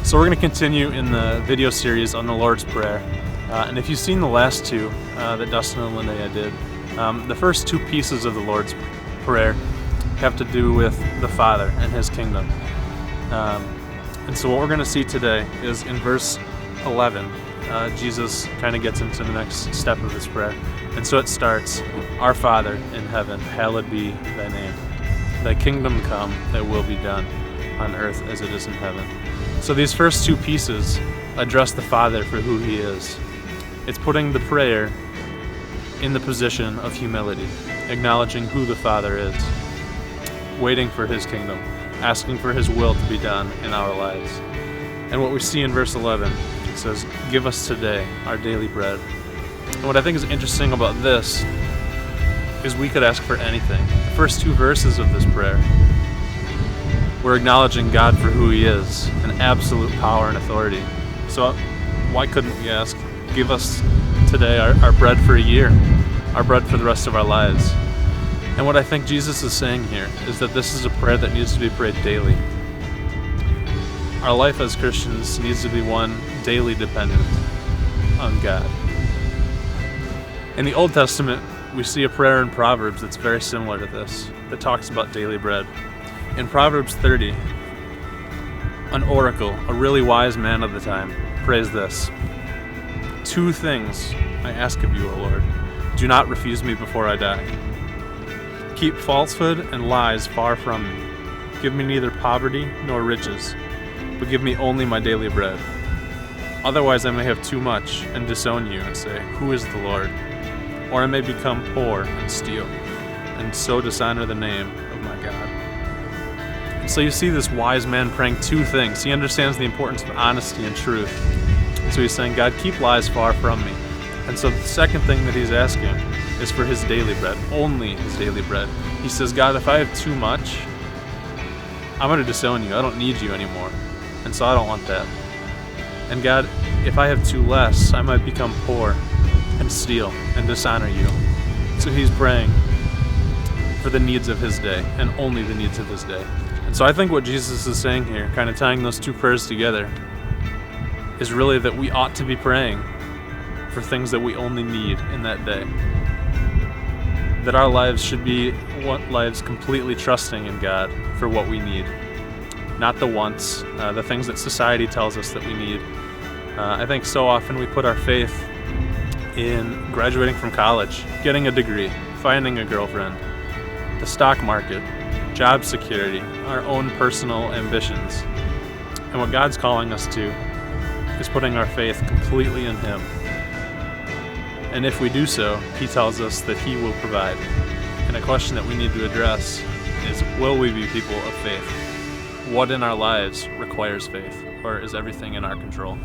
So we're going to continue in the video series on the Lord's Prayer. And if you've seen the last two that Dustin and Linnea did, the first two pieces of the Lord's Prayer have to do with the Father and His kingdom. And so what we're going to see today is in verse 11, Jesus kind of gets into the next step of this prayer. And so it starts, "Our Father in heaven, hallowed be thy name. Thy kingdom come, thy will be done on earth as it is in heaven." So these first two pieces address the Father for who He is. It's putting the prayer in the position of humility, acknowledging who the Father is, waiting for His kingdom, asking for His will to be done in our lives. And what we see in verse 11, it says, "Give us today our daily bread." And what I think is interesting about this is we could ask for anything. The first two verses of this prayer, we're acknowledging God for who He is, an absolute power and authority. So why couldn't we ask, give us today our bread for a year, our bread for the rest of our lives? And what I think Jesus is saying here is that this is a prayer that needs to be prayed daily. Our life as Christians needs to be one daily dependent on God. In the Old Testament, we see a prayer in Proverbs that's very similar to this, that talks about daily bread. In Proverbs 30, an oracle, a really wise man of the time, prays this: "Two things I ask of you, O Lord. Do not refuse me before I die. Keep falsehood and lies far from me. Give me neither poverty nor riches, but give me only my daily bread. Otherwise I may have too much and disown you and say, 'Who is the Lord?' Or I may become poor and steal, and so dishonor the name of my God." And so you see this wise man praying two things. He understands the importance of honesty and truth. So he's saying, "God, keep lies far from me." And so the second thing that he's asking is for his daily bread, only his daily bread. He says, "God, if I have too much, I'm going to disown you. I don't need you anymore. And so I don't want that. And God, if I have too less, I might become poor and steal and dishonor you." So he's praying for the needs of his day and only the needs of his day. And so I think what Jesus is saying here, kind of tying those two prayers together, is really that we ought to be praying for things that we only need in that day. That our lives should be lives completely trusting in God for what we need. Not the wants, the things that society tells us that we need. I think so often we put our faith in graduating from college, getting a degree, finding a girlfriend, the stock market, job security, our own personal ambitions. And what God's calling us to is putting our faith completely in Him. And if we do so, He tells us that He will provide. And a question that we need to address is, will we be people of faith? What in our lives requires faith, or is everything in our control?